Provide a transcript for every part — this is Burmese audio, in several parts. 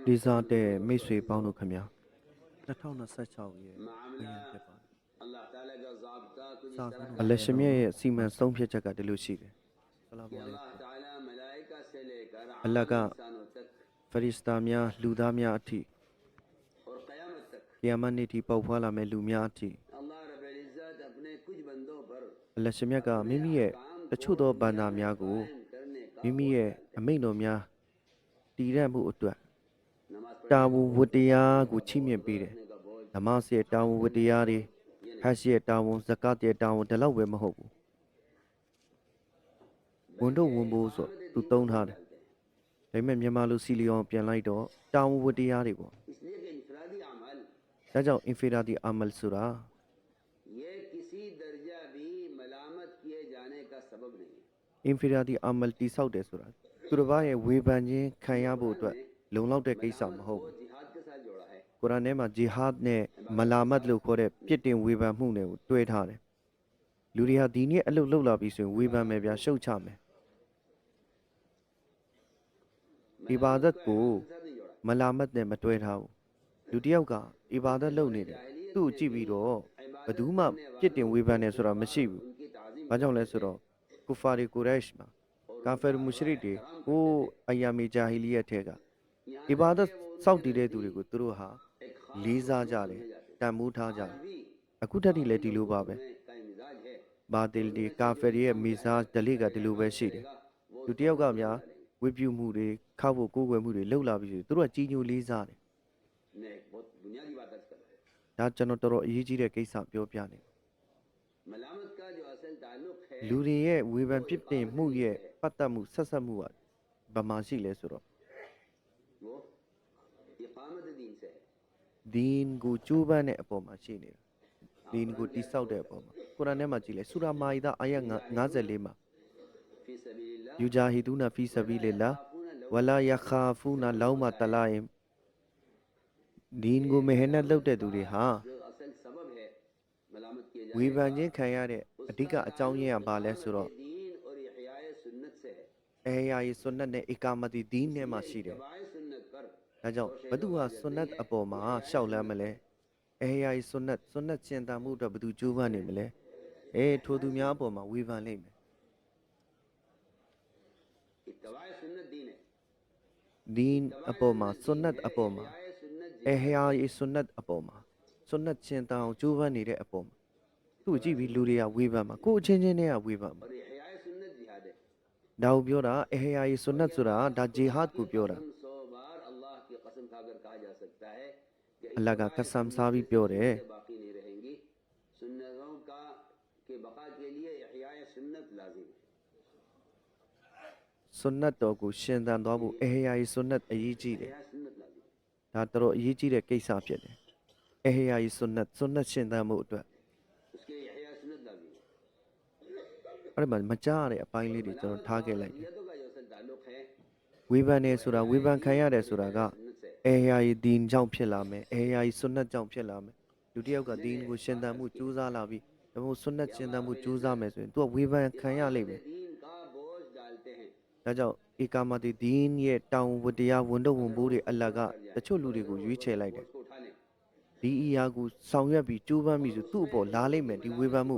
ဒီစားတဲ့မိတ်ဆွေပေါင်းတို့ခင်ဗျာ2026ရဲ့ဝင်ရဖြစ်ပါတယ်အလရှမြရဲ့စီမံဆုံးဖြတ်ချက်ကဒီလိုရှိတယ်ဆလာမုအလိုင်ကွမ်အလကဖရစ်စတာများလူသားများအထိကီယာမတ်နေ့ထိပေါက်ဖွာလာမဲ့လူများအထိအလရှမြကမိမိရဲ့တချို့သောဘန္တာများကိုမိမိရဲ့အမိန့်တော်များတည်ရမှုအတွက်တာဝန်ဝတ္တရားကိုချီးမြှင့်ပေးတယ်နမတ်ရဲ့တာဝန်ဝတ္တရားတွေဟတ်ရဲ့တာဝန်ဇကတ်ရဲ့တာဝန်ဒီလောက်ပဲမဟုတ်ဘူးဝန်တို့ဝန်ဖို့ဆိုသူသုံးထားတယ်ဒါပေမဲ့မြန်မာလူစီလီယွန်ပြန်လိုက်တော့တာဝန်ဝတ္တရားတွေပေါ့ဒါကြောင့် infiradi amal ဆိုတာ infiradi amal တိဆောက်တယ်ဆိုတာသူတစ်ပါးရဲ့ဝေဖန်ခြင်းခံရဖို့အတွက်လုံလောက်တဲ့ကိစ္စမဟုတ်ဘူးကုရ်အာန်ထဲမှာဂျီဟတ်နဲ့မလာမတ်လို့ခေါ်တဲ့ပြစ်တင်ဝေဖန်မှုတွေကိုတွဲထားတယ်လူတွေဟာဒီနေ့အလုပ်လုပ်လာပြီဆိုရင်ဝေဖန်မယ်ဗျာရှုတ်ချမယ်အီဘာဒတ်ကိုမလာမတ်နဲ့မတွဲထားဘူးလူတစ်ယောက်ကအီဘာဒတ်လုပ်နေတယ်သူ့ကိုကြည့်ပြီးတော့ဘယ်သူမှပြစ်တင်ဝေဖန်တယ်ဆိုတာမရှိဘူးဘာကြောင့်လဲဆိုတော့ကူဖာရီကူရိုက်ရှ်မှာကာဖီမူရှရစ်တွေဟိုအယာမီဂျာဟီလီယတ်ထဲကအီဘာဒတ်စောင့်တည်တဲ့သူတွေကိုသူတို့ဟာလေးစားကြတယ်တန်မိုးထားကြတယ်အခုတည်းကလည်းဒီလိုပါပဲဘာတီလ်ဒီကာဖီရီရဲ့မီဇာဒလိကဒီလိုပဲရှိတယ်လူတစ်ယောက်ကများဝေပြုမှုတွေခောက်ဖို့ကိုးကွယ်မှုတွေလှုပ်လာပြီးသူတို့ကကြီးညိုလေးစားတယ်ဒါကျွန်တော်တော်တော်အရေးကြီးတဲ့ကိစ္စပြောပြနေလူတွေရဲ့ဝေဖန်ပြစ်တင်မှုရဲ့ပတ်သက်မှုဆက်ဆက်မှုကဘာမှရှိလဲဆိုတော့ဒီန်ကိုကျိုးပန်းတဲ့အပေါ်မှာရှိနေတာဒီန်ကိုတိဆောက်တဲ့အပေါ်မှာကုရ်အာန်ထဲမှာကြည့်လေဆူရာမာအီဒါအာယတ်54မှာယူဂျာဟီဒူနာဖီဆဘီလလာဝလာယခါဖူနာလောမတလာယင်ဒီန်ကိုမဟနတ်လုပ်တဲ့သူတွေဟာဝေဖန်ခြင်းခံရတဲ့အဓိကအကြောင်းရင်းကဘာလဲဆိုတော့အေယာယီဆွန်နတ်နဲ့အီကာမတီဒီန်နဲ့မှရှိတယ်ဒါကြောင့်ဘသူဟာဆွန်နတ်အပေါ်မှာရှောက်လမ်းမလဲအေယာယီဆွန်နတ်ကျင့်တာမှုအတွက်ဘသူကြိုးပမ်းနေမလဲထိုသူများအပေါ်မှာဝေဖန်လိမ့်မယ်ဒီန်အပေါ်မှာဆွန်နတ်အပေါ်မှာအေယာယီဆွန်နတ်အပေါ်မှာဆွန်နတ်ကျင့်တာအောင်ကြိုးပမ်းနေတဲ့အပေါ်မှာသူ့ကြည့်ပြီးလူတွေကဝေဖန်မှာကိုယ်အချင်းချင်းတွေကဝေဖန်မှာဒါကိုပြောတာအေယာယီဆွန်နတ်ဆိုတာဒါဂျီဟတ်ကိုပြောတာအလ္လာဟ်ကကဆမ်စားပြီးပြောတယ်ဆွန်နတ်တော်ကိုရှင်သန်သွားဖို့အေယာယီဆွန်နတ်အရေးကြီးတယ်ဒါတော်အရေးကြီးတဲ့ကိစ္စဖြစ်တယ်အေယာယီဆွန်နတ်ရှင်သန်မှုအတွက်အဲ့ဒါမကြားရတဲ့အပိုင်းလေးတွေကျွန်တော်ထားခဲ့လိုက်တယ်ဝေဖန်နေဆိုတာဝေဖန်ခံရတယ်ဆိုတာကအေယာယီဒီန်ကြောင့်ဖြစ်လာမယ်အေယာယီဆွန်နတ်ကြောင့်ဖြစ်လာမယ်လူတစ်ယောက်ကဒီန်ကိုရှင်သန်မှုကြိုးစားလာပြီးဒါမှမဟုတ်ဆွန်နတ်ရှင်သန်မှုကြိုးစားမယ်ဆိုရင်သူကဝေဖန်ခံရလိမ့်မယ်ဒါကြောင့်အီကာမတီဒီန်ရဲ့တောင်းဝတရားဝန်တော့ဝန်ပိုးတွေအလ္လာဟ်ကတချို့လူတွေကိုရွေးချယ်လိုက်တယ်ဒီအရာကိုဆောင်ရွက်ပြီးကြိုးပမ်းပြီးဆိုသူ့အပေါ်လာလိမ့်မယ်ဒီဝေဖန်မှု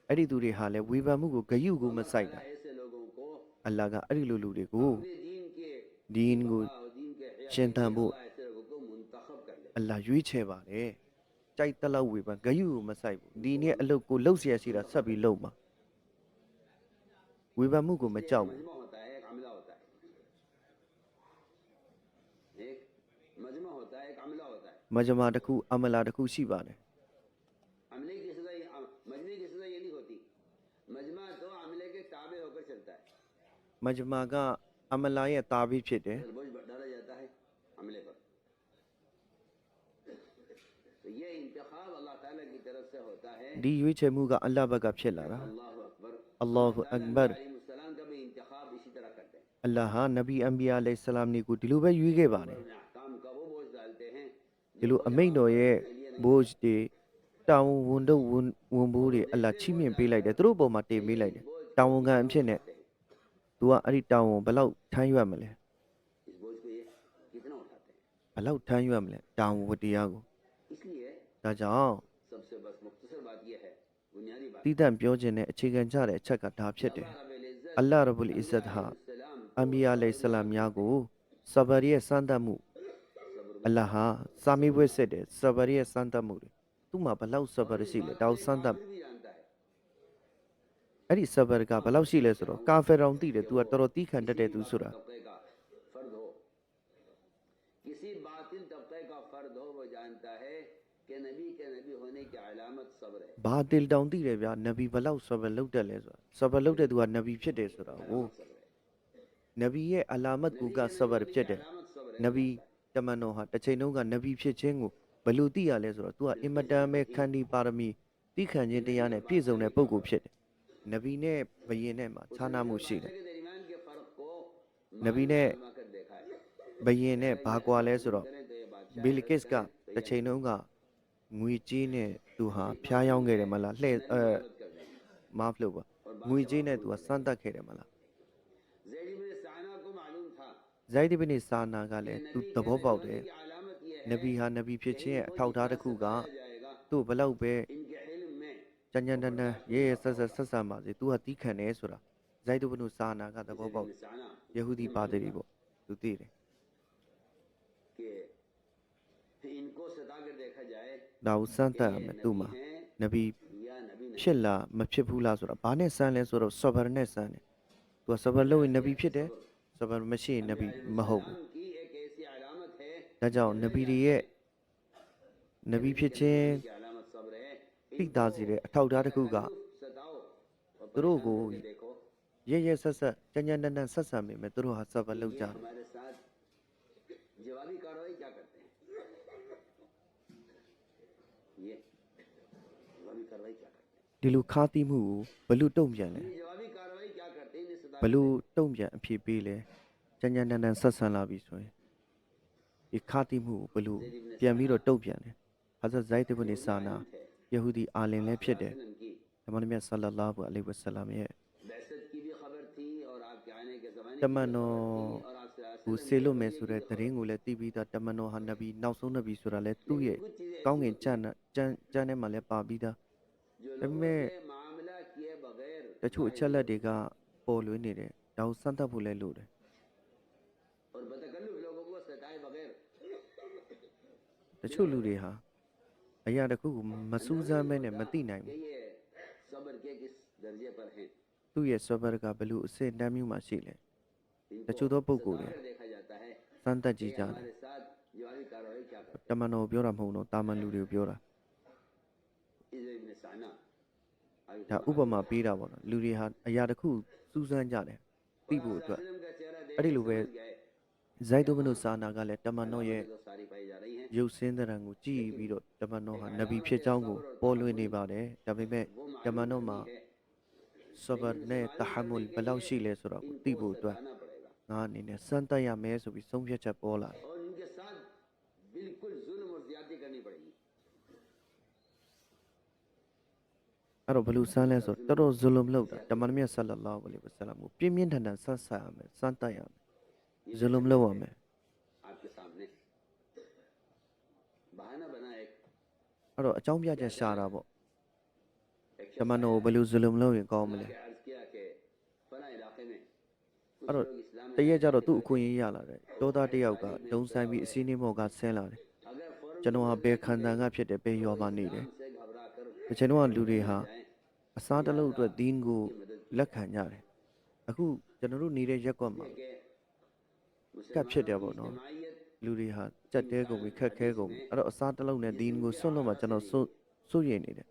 အဲ့ဒီသူတွေဟာလည်းဝေဖန်မှုကိုဂယုကိုမဆိုင်တာအလ္လာဟ်ကအဲ့ဒီလိုလူတွေကိုဒီန်ကိုရှင်သန်ဖို့အလ္လာဟ်ရွေးချယ်ပါတယ်ကြိုက်တလောက်ဝေဖန်ဂယုကိုမဆိုင်ဘူးဒီနေ့အလုပ်ကိုလှုပ်เสียရှိတာဆက်ပြီးလှုပ်မှာဝေဖန်မှုကိုမကြောက်ဘူးမဂျမာတစ်ခုအမလာတစ်ခုရှိပါတယ်မဂျမာကအမလာရဲ့တာဘီဖြစ်တယ်ဒီရွေးချယ်မှုကအလ္လာဟ်ဘက်ကဖြစ်လာတာအလ္လာဟူအက္ဘာအလ္လာဟ်ဟာနဗီအန်ဘီယာအလိုင်ဆလာမ်နေကိုဒီလိုပဲရွေးခဲ့ပါတယ်ဒီလိုအမိန့်တော်ရဲ့ဘိုးတွေတောင်းဝန်တော့ဝန်ဘိုးတွေအလ္လာဟ်ချီးမြှင့်ပေးလိုက်တယ်သူတို့အပေါ်မှာတင်ပေးလိုက်တယ်တောင်းဝန်ခံအဖြစ်နဲ့သူကအဲ့ဒီတောင်းဝန်ဘယ်လောက်ထမ်းရွက်မလဲ कितना उठाते हैं ဘလောက်ထမ်းရွက်မလဲတာဝန်ဝတ္တရားကို इसलिए ဒါကြောင့် सबसे बस मुख्तसर बात यह है बुनियादी बात တိတန့်ပြောခြင်းနဲ့အခြေခံကြတဲ့အချက်ကဒါဖြစ်တယ် အလ္လာဟ်ရဘ်အလ်အစ္စတ်ဟာအမ်ဘီယာလိဆလမ်များကိုဆဘရရဲ့စမ်းသပ်မှုအလ္လာဟ်ဟာစာမေးပွဲစစ်တယ်ဆဘရရဲ့စမ်းသပ်မှုတွေသူ့မှာဘလောက်ဆဘရရှိလဲဒါကိုစမ်းသပ် भी जानता है အဲ့ဒီဆဘရကဘလောက်ရှိလဲဆိုတော့ကာဖီရောင်သိတယ် तू ကတော်တော်တီးခံတတ်တယ်သူဆိုတာ तबके का फर्द हो किसी बातिल तबके का फर्द हो वो जानता है कि नबी होने की अलामत सब्र है ဘာတိလ်တောင်သိတယ်ဗျာနဗီဘလောက်ဆဘရလုပ်တတ်လဲဆိုတာဆဘရလုပ်တဲ့သူကနဗီဖြစ်တယ်ဆိုတာဟို सब्र है နဗီရဲ့အလာမတ်ကူကဆဘရဖြစ်တယ် अलामत सब्र है နဗီတမန်တော်ဟာတစ်ချိန်လုံးကနဗီဖြစ်ခြင်းကိုဘယ်လိုသိရလဲဆိုတော့ तू ကအင်မတန်ပဲခန္ဒီပါရမီသိခံခြင်းတရားနဲ့ပြည့်စုံတဲ့ပုဂ္ဂိုလ်ဖြစ်တယ်နဗီနဲ့ဘယင်နဲ့မှာခြားနားမှုရှိတယ် के दरमियान के फर्क को နဗီနဲ့ मालूम कर देखा है ဘယင်နဲ့ဘာကွာလဲဆိုတော့ करें तो ये बात ဘီလကစ်ကတစ်ချိန်လုံးကငွေကြီးနဲ့သူဟာဖျားယောင်းခဲ့တယ်မလားလှဲ့मदद कर दें မာဖလို့ပါငွေကြီးနဲ့သူကစမ်းတက်ခဲ့တယ်မလား ज़ैद इब्न साना को मालूम था ဇိုက်ဒ်ဘင်စာနာကလည်းသူသဘောပေါက်တယ် कि अलामत ये နဗီဟာနဗီဖြစ်ခြင်းရဲ့အထောက်အထားတစ်ခုက जाएगा သူ့ဘလောက်ပဲ इनके इल्म में ကြမ်းကြမ်းတမ်းတမ်းရဲရဲဆက်ဆက်ဆက်ဆံပါစေသူကတီးခံတယ်ဆိုတာဇိုက်ဒ်ဘင်စာနာကသဘောပေါက် इब्न साना ယဟူဒီပါတီပေါ့သူသိတယ် कि इनको सता कर देखा जाए ဒါကိုစမ်းတက်ရမယ်သူ့မှာ हैं နဗီ या नबी नहीं ဖြစ်လားမဖြစ်ဘူးလားဆိုတာဘာနဲ့စမ်းလဲဆိုတော့ဆဘရနဲ့စမ်းတယ်သူကဆဘရလို့ရင်နဗီဖြစ်တယ်ဆဘရမရှိရင်နဗီမဟုတ်ဘူး की एक ऐसी अलामत है ဒါကြောင့်နဗီတွေရဲ့နဗီဖြစ်ခြင်း कि अलामत सब्र है သိတာစီတဲ့အထောက်အထားတစ်ခုက सताओ और သူတို့ကို परेशान करके देखो ရဲရဲဆက်ဆက်ကြမ်းကြမ်းတမ်းတမ်းဆက်ဆံမိမယ်သူတို့ဟာဆဘရလောက်ကြတယ် हमारे साथ जवाबी कार्रवाई क्या करते हैं ये जवाबी कार्रवाई क्या करते हैं ဒီလိုခါးသီးမှုကိုဘလို့တုံ့ပြန်လဲ ये जवाबी कार्रवाई क्या करते हैं इन्हें सदा ဘလို့တုံ့ပြန်အဖြစ်ပေးလဲကြမ်းကြမ်းတမ်းတမ်းဆက်ဆံလာပြီဆိုရင်ဒီခါးသီးမှုကိုဘလို့ပြန်ပြီးတော့တုံ့ပြန်တယ်ဟာဇတ်ဇိုက်ဒ်ဘင်စာနာယဟူဒီအာလင်လည်းဖြစ်တယ် की ဓမ္မနမြတ်ဆလ္လာလာဟူအလိုင်ဝဆလမ်ရဲ့ बैसत की भी खबर थी और आपके आने के जमाने တမန်တော် और आपसे ကိုဆေလို့မယ်ဆိုတဲ့သတင်းကိုလည်းသိပြီးသားတမန်တော်ဟာနဗီနောက်ဆုံးနဗီဆိုတာလည်းသူ့ရဲ့ကောင်းကင်ကျမ်းထဲမှာလည်းပါပြီးသား जो तब लोगों मैं- से मामला किए बगैर တချို့အချက်လက်တွေကပေါ်လွင်နေတယ်ဒါကိုစမ်းသပ်ဖို့လည်းလိုတယ် और बतकल्लुफ लोगों को सताए बगैर တချို့လူတွေဟာအရာတစ်ခုကိုမစူးစမ်းမဲနဲ့မသိနိုင် कि ဘူး ये सब्र के किस दर्जे पर हैं သူ့ရဲ့ဆဘရကဘလို့အစစ်တမ်းမျိုးမှရှိလဲ इनको တချို့သောပုဂ္ဂိုလ်တွေ सताकर देखा जाता है စမ်းသပ်ကြ कि ည့်ကြတယ် हमारे साथ जवाबी कार्रवाई क्या करते တမန်တော်ကိုပြောတာမဟုတ်တော့တာမန်လူတွေကိုပြောတာ हैं इब्न साना आगे ဒါဥပမာပေးတာပေါ့နော်လူတွေဟာအရာတစ်ခုစူးစမ်းကြတယ်သိဖို့အတွက် वसल्लम का चेहरा देख အဲ့ဒီလိုပဲ समझ गए ဇိုက်ဒ်ဘင်စာနာကလည်းတမန်တော်ရဲ့ जो सारी पाई जा रही हैं ရုပ်စင်းတဲ့ရံကိုကြည့်ပြီးတော့တမန်တော်ဟာနဗီဖြစ်ကြောင်းကိုပေါ်လွင်နေပါတယ်ဒါပေမဲ့ वो တမန်တော်မှာ है ဆဘရနဲ့တဟမုလ်ဘယ်လောက်ရှိလဲဆိုတော့ကိုသိဖို့အတွက် आना पड़ेगा ငါအနေနဲ့စမ်းသပ်ရမယ်ဆိုပြီးဆုံးဖြတ်ချက်ပေါ်လာတယ် और इनके साथ बिल्कुल जुल्म और ज्यादती करनी पड़ेगी အဲ့တော့ဘယ်လိုစမ်းလဲဆိုတော့တော်တော်ဇူလုံလုပ်တာတမန်တော်မြတ်ဆလ္လာလာဟူအလိုင်ဝဆလမ်ကိုပြင်းပြင်းထန်ထန်ဆက်ဆံရမယ်စမ်းသပ်ရမယ်ဇူလုံလုပ်ရမယ် आपके सामने बहाना बना एक အဲ့တော့အကြောင်းပြချက်ရှာတာပေါ့ एक တမန်တော်ကိုဘယ်လိုဇူလုံလုပ်ရင်ကောင်းမလဲ के अर्ज किया कि फला इलाके में कुछ और लोग इस्लाम တရက်ကြတော့သူ့အခွင့်အရေးရလာတယ်တောသားတစ်ယောက်ကဒုံဆိုင်ပြီးအစည်းအဝေးမော်ကဆင်းလာတယ် अगर फौरन ကျွန်တော်ဟာဘယ်ခန္ဓာကဖြစ်တယ်ဘယ်ရွာမှာနေတယ် से घबरा कर ဒီချိန်တော့လူတွေဟာအစားတစ်လုံးအတွက်ဒင်းကိုလက်ခံကြတယ်အခုကျွန်တော်တို့နေတဲ့ရက်ကွက်မှာ कि ကပ်ဖြစ်တယ်ပေါ့နော် इज्तिमाइयत လူတွေဟာကြက်တဲကုန်ပြီးခက်ခဲကုန်ပြီးအဲ့တော့အစားတစ်လုံးနဲ့ဒင်းကိုစွန့်လို့မှကျွန်တော်စိုးရိမ်နေတယ်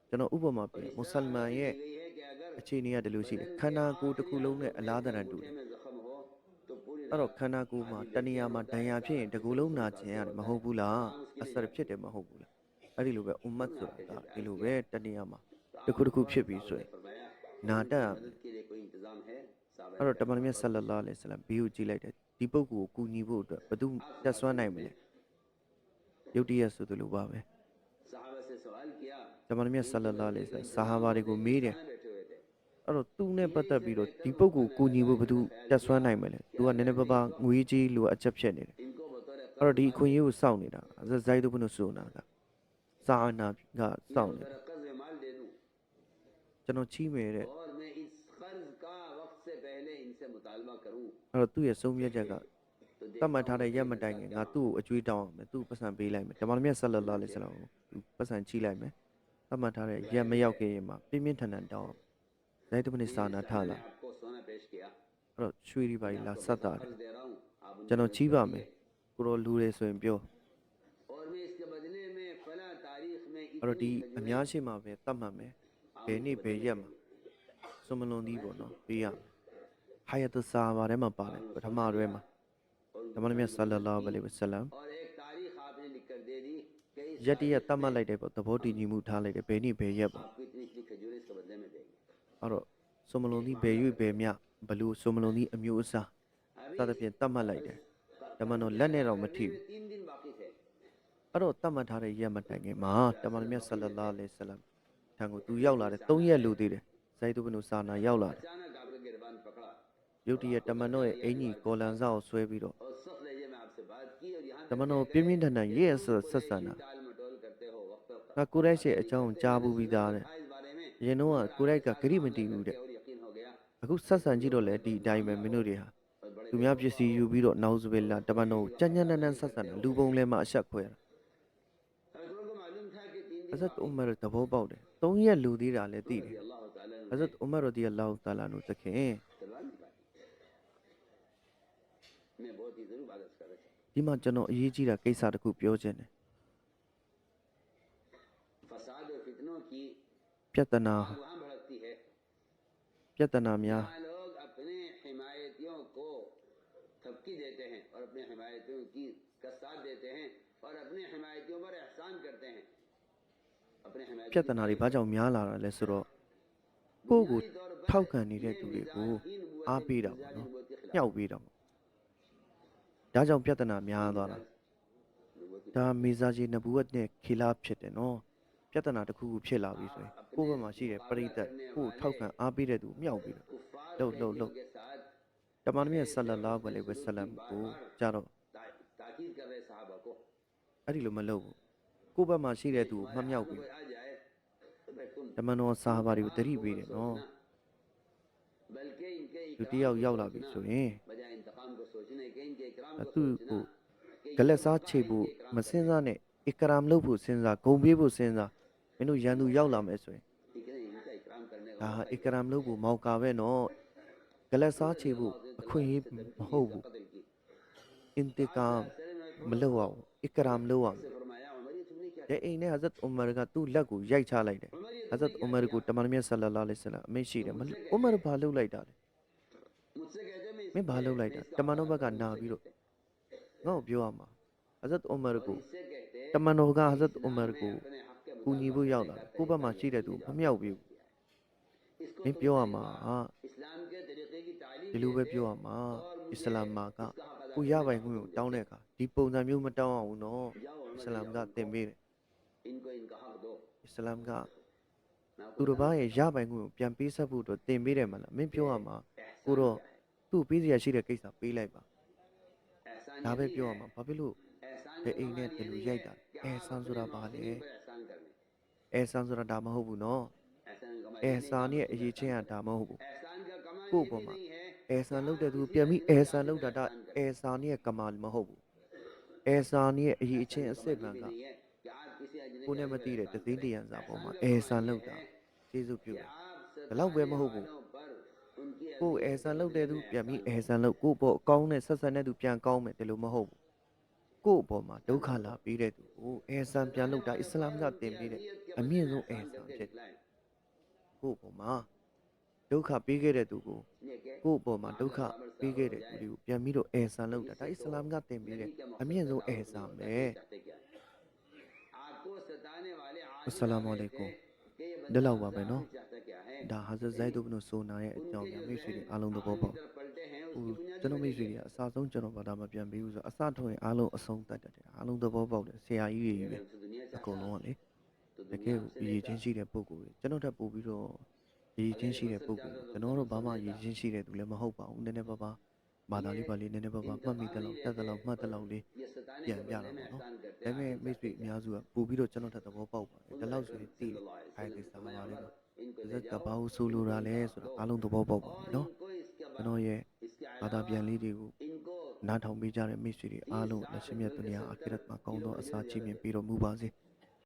ကျွန်တော်ဥပမာပြမွတ်စလမန်ရဲ့ ये है कि अगर အခြေအနေကဒီလိုရှိတယ်ခန္ဓာကိုယ်တစ်ခုလုံးနဲ့အလားတန်တူတယ် में जख्म हो तो पूरी အဲ့တော့ခန္ဓာကိုယ်မှာတဏှာမှာဒဏ်ရာဖြစ်ရင်တစ်ခုလုံးနာကျင်ရတယ်မဟုတ်ဘူးလားအစရဖြစ်တယ်မဟုတ်ဘူးလားအဲ့ဒီလိုပဲအွမ်မတ်ဆိုတာဒီလိုပဲတဏှာမှာတစ်ခုတစ်ခုဖြစ်ပြီးဆိုရင် फरमाया နာတတ်ရမယ် मदद के लिए कोई इंतजाम है साहब အဲ့တော့တမန်တော်မြတ်ဆလ္လာလာအလိုင်ဝဆလမ်ဘေးကိုကြည့်လိုက်တယ်ဒီပုဂ္ဂိုလ်ကိုကူညီဖို့အတွက်ဘယ်သူတက်ဆွမ်းနိုင်မလဲယုတ်တရက်ဆိုသလိုပါပဲ साहबा से सवाल किया တမန်တော်မြတ်ဆလ္လာလာအလိုင်ဝဆလမ်ဆဟာဘာတွေကိုမေးတယ် कहाँ बैठे हुए थे အဲ့တော့သူနဲ့ပတ်သက်ပြီးတော့ဒီပုဂ္ဂိုလ်ကိုကူညီဖို့ဘယ်သူတက်ဆွမ်းနိုင်မလဲသူကနည်းနည်းပါးပါးငွေကြီးလိုအပ်ချက်ဖြစ်နေတယ် इनको အဲ့တော့ဒီအခွင့်အရေးကိုစောင့်နေတာဇဇိုက်ဒ်ဘနုဆူနာကစာအနာကစောင့်နေတာ कर्ज में माल दे दूं ကျွန်တော်ချီးမယ်တဲ့ और मैं इस कर्ज का वक्त से पहले इनसे मुतालबा करूं အဲ့တော့သူ့ရဲ့ဆုံးဖြတ်ချက်က तो တတ်မှတ်ထားတဲ့ရက်မတိုင်ခင်ငါသူ့ကိုအကျွေးတောင်းအောင်မယ်သူ့ကိုပတ်စံပေးလိုက်မယ်ဓမ္မမြတ်ဆလ္လာလာလိဆလမ်ကိုသူပတ်စံချီးလိုက်မယ်တတ်မှတ်ထားတဲ့ရက်မရောက်ခင်မှာပြင်းပြင်းထန်ထန်တောင်းအောင်ဇိုက်ဒ်ဘနုစာနာထားလာ आपको सोना पेश किया အဲ့တော့ရွှေဒီပါကြီးလာဆက်တာတယ် कर्ज दे रहा हूं आप उनको ကျွန်တော်ချီးပါမယ်ကိုရောလူတွေဆိုရင်ပြော और मैं इसके बदले में फला तारीख में အဲ့တော့ဒီအများရှိမှပဲတတ်မှတ်မယ်ဘယ်နေ့ဘယ်ရက်မှာစွန်မလွန်သည်ပေါ့နော်ပေးရမယ်ဟာယတ်ဆာဘာထဲမှာပါတယ်ပထမတွဲမှာဓမ္မမြတ်ဆလ္လာလာအလိုင်ဝဆလမ် और एक तारीख आपने लिख कर दे दी कि इस ရက်တရက်တတ်မှတ်လိုက်တဲ့ပေါ့သဘောတည်ညီမှုထားလိုက်တယ်ဘယ်နေ့ဘယ်ရက်ပေါ့ आपको इतनी इतनी खजूरें इसके बदले में देंगे အဲ့တော့စွန်မလွန်သည်ဘယ်ရွေ့ဘယ်မြဘလူစွန်မလွန်သည်အမျိုးအစားစသဖြင့်တတ်မှတ်လိုက်တယ်ဓမ္မတော်လက်နဲ့တော့မထိဘူး 3 दिन बाकी थे အဲ့တော့တတ်မှတ်ထားတဲ့ရက်မတိုင်ခင်မှာဓမ္မမြတ်ဆလ္လာလာအလိုင်ဝဆလမ်ထံကိုသူရောက်လာတယ်3ရက်လူသေးတယ်ဇိုက်ဒ်ဘနုစာနာရောက်လာတယ် अचानक आपका गिरबान पकड़ा ရုတ်တရက်တမန်တော်ရဲ့အင်ကြီးကော်လန်စာကိုဆွဲပြီးတော့ और सख्त लहजे में आपसे बात की और यहाँ တမန်တော်ပြင်းပြင်းထန်ထန်ရဲ့ဆက်ဆံတာ टाल मटोल करते हो वक्त पर ငါကိုရိုက်ရဲ့အကြောင်းကြားဘူးပြီးသားတဲ့ था इस बारे में အရင်တော့ကိုရိုက်ကဂရိမတီဘူးတဲ့ और यकीन हो गया အခုဆက်ဆံကြည့်တော့လေဒီအတိုင်းပဲမင်းတို့တွေဟာ और बड़े သူများပစ္စည်းယူပြီးတော့နောက်စပယ်လာတမန်တော်ကိုကြမ်းကြမ်းတမ်းတမ်းဆက်ဆံတယ်လူပုံလဲမှာအဆက်ခွဲတာ हजरत को मालूम था कि 3 दिन အဇတ်ဥမာရသဘောပေါက်တယ်3ရက်လူသေးတာလည်းသိတယ် अल्लाह ताला အဇတ်ဥမာရဒီအလောတာလာနုသခင် तलवार निकाली मैं बहुत ही जरूर बात कर रहा था ဒီမှာကျွန်တော်အရေးကြီးတာကိစ္စတစ်ခုပြောချင်တယ် फसाद और फितनों की ပြဿနာ आग वहाँ भड़कती है ပြဿနာများ जहाँ लोग अपने हिमायतियों को थपकी देते हैं और अपने हिमायतियों की का साथ देते हैं और अपने हिमायतियों पर एहसान करते हैं अपने ပြ हिमायतियों ဿနာတွေဘာကြောင့်များလာတာလဲဆိုတော့ကိုယ့်ကိုထောက်ခံနေတဲ့သူတွေကိုအားပေးတာပေါ့နော်ညှောက်ပေးတာပေါ့ဒါကြောင့်ပြဿနာများသွားတာဒါမေဇာဂျီနဘူဝတ်နဲ့ခီလာဖြစ်တယ်နော်ပြဿနာတစ်ခုခုဖြစ်လာပြီဆိုရင်ကိုယ့်ဘက်မှာရှိတဲ့ပရိသတ်ကိုယ့်ကိုထောက်ခံအားပေးတဲ့သူကိုမြှောက်ပေးတယ် लो। के साथ တမန်တော်မြတ်ဆလ္လာလာဟ်အလိုင်ဝဆလမ်ကိုကြတော့ ताकीद कर रहे साहबा को အဲ့ဒီလိုမလုပ်ဘူးကိုယ့်ဘက်မှာရှိတဲ့သူကိုမှတ်မြောက်ပြီး कोई आ जाए तो भाई तुम တမန်တော်ဆာဟာဘာတွေကိုတတိပေးတယ်နော် बल्कि इनके လူတစ်ယောက်ရောက်လာပြီဆိုရင် बजाय इंतकाम को सोचने के इनके इकराम အ को သူ့ सोचना ကိုဂလက်စားချေဖို့မစင်စားနဲ့အကရမ်လုပ်ဖို့စဉ်းစားဂုံပြေးဖို့စဉ်းစားမင်းတို့ရန်သူရောက်လာမယ်ဆိုရင် ठीक है इनका इकराम करने ဒါဟာအကရမ်လုပ်ဖို့မောက်ကာပဲနော်ဂလက်စားချေဖို့အခွင့်အရေးမဟုတ်ဘူး कत्ल की အင်တီကာမလုပ်အောင်အကရမ်လုပ်အောင် से फरमाया उमर ये तुमने क्या တဲ့အိမ်နဲ့ဟဇတ်ဥမာကသူ့လက်ကိုရိုက်ချလိုက်တယ် उमर ये ဟဇတ်ဥမာကိုတမန်တော်မြတ်ဆလ္လာလာဟ်အလိုင်ဝဆလမ်အမိန့်ရှိတယ်ဥမာဘာလုပ်လိုက်တာလဲ मुझसे कहते मैं မင်းဘာလုပ်လိုက်တာတမန်တော်ဘက်ကနာပြီးတော့ငါ့ကိုပြောရမှာဟဇတ်ဥမာကို इससे कहते တမန်တော်ကဟဇတ်ဥမာကို अपने हक के ကူညီဖို့ရောက်လာတယ်ကိုယ့်ဘက်မှာရှိတဲ့သူမမြောက်ဘူး इसको မင်းပြောရမှာဟာ इस्लाम के तरीके की तालीम ဒီလိုပဲပြောရမှာအစ္စလာမ်မှာကကိုရပိုင်ခွင့်ကိုတောင်းတဲ့အခါဒီပုံစံမျိုးမတောင်းအောင်ဘူးနော် जाओ အ उमर စ္စလာမ်ကသင်ပေးတယ် इनको इनका हक दो အစ္စလာမ်က मैं သူ आपको တစ်ပါးရဲ့ရပိုင်ခွင့်ကိုပြန်ပေးဆက်ဖို့အတွက်သင်ပေးတယ်မလားမင်းပြောရမှာ एहसान ကိုတော့ क्या है? သူ့ပေးစရာရှိတဲ့ကိစ္စပေးလိုက်ပါ एहसान ဒါ ये ပဲ नहीं ပြောရ है। မှာဘာဖြစ်လို့ एहसान ဘယ် का အိမ်နဲ့ माना ဒီ ये လို नहीं ရိုက် है တာ कि အဲ आप ဆန်ဆိုတာဘာလဲ अपने पर एहसान करने အဲဆန်ဆိုတာဒါမဟုတ်ဘူးနော် एहसान का माना အဲ ये नहीं ဆန်ရဲ့အရေးချင်းကဒါမဟုတ်ဘူး एहसान का कमाल ကို ये ယ့်ပေါ် भी မှာ नहीं है အဲဆန်လုပ်တဲ့သူပြန်ပြီးအဲဆန်လုပ်တာဒါအဲဆန်ရဲ့ကမာလ်မဟုတ်ဘူးအဲဆန်ရဲ့အရေးချင်းအစစ်မှန် ये က नहीं है कि आप किसी अजनबी ကိုနဲ့မသိတဲ့တသိန်းတရံစာပေါ်မှာအဲဆန်လုပ်တာကျေးဇူးပြု कि တယ် आप ဒီလောက်ပဲမဟုတ်ဘူး वालों पर उनकी ကိုအဲဆန်လုပ်တဲ့သူပြန်ပြီးအဲဆန်လုပ်ကို့ပေါ်အကောင်းနဲ့ဆက်ဆက်တဲ့သူပြန်ကောင်းမယ်ဒီလိုမဟုတ်ဘူးကို့အပေါ်မှာဒုက္ခလာပြီးတဲ့သူကိုအဲဆန်ပြန်လုပ်တာအစ္စလာမ်ကသင်ပေးတဲ့အမြင့်ဆုံးအဲဆန်ဖြစ်တယ်ကို့အပေါ်မှာဒုက္ခပေးခဲ့တဲ့သူကို ကို့အပေါ်မှာဒုက္ခပေးခဲ့တဲ့သူတွေကိုပြန်ပြီးတော့အဲဆန်လုပ်တာဒါအစ္စလာမ်ကသင်ပေးတဲ့အမြင့်ဆုံးအဲဆန်ပဲ आपको सताने वाले အစ္စလာမ်အလိုင်ကွမ် कि ये ဒီလောက်ပါပဲနော် चाहता क्या है ဒါဟာဇတ်ဇိုက်ဒ်ဘနုဆိုနာရဲ့အကြောင်းညာမိတ်ဆွေတွေအားလုံးသဘောပေါက် तरफ पलटे हैं ဟို उसकी बुनियादी ကျွန်တော်မိတ်ဆွေတွေကအစားဆုံးကျွန်တော်ဘာသာမပြန်ပေးဘူးဆိုတော့အစထုံးရင်အားလုံးအဆုံးတတ်တယ်အားလုံးသဘောပေါက်တယ်ဆရာကြီးတွေကြီးပဲ तो दुनिया အကုန်လုံးကလေ तो တကယ်ကိုအရေးချင်းရှိတဲ့ပုံကိုယ်တွေကျွန်တော်ထပ်ပို့ပြီးတော့အရေးချင်းရှိတဲ့ပုံကိုယ်တွေကျွန်တော်တို့ဘာမှအရေးချင်းရှိတဲ့သူလည်းမဟုတ်ပါဘူးနည်းနည်းပါးပါး ဘာသာလေးပါလေးနည်းနည်းပါးပါးမှတ်မိတဲ့လောက်တက်တဲ့လောက်မှတ်တဲ့လောက်လေး ये सताने ပြန် का ပြ बदले တာ में ပေါ့နော် एहसान करते ဒါပေမဲ့ हैं မိတ်ဆွေအများစုကပို့ပြီးတော့ကျွန်တော်ထပ်သဘောပေါက်ပါတယ်ဒီလောက်ဆိုရင်သိတယ်အဲ့ဒီစာပါလေးတော့ इनको ဇ ले က်က जाओ ဘာလို့ဆိုလိုတာလဲဆိုတာအားလုံးသဘောပေါက်ပါပြီ और နော် इनको इसके ကျွန် बाद တော်ရဲ့ इसके ဘာသာ अलावा ပြန်လေးတွေကို इनको နားထောင်ပေးကြတဲ့မိတ်ဆွေတွေအားလုံးလက်ရှိမြတ်ဒုနီယာအာခိရတ်မှာကောင်းသောအစာချီးမြှင့်ပေးတော်မူပါစေ။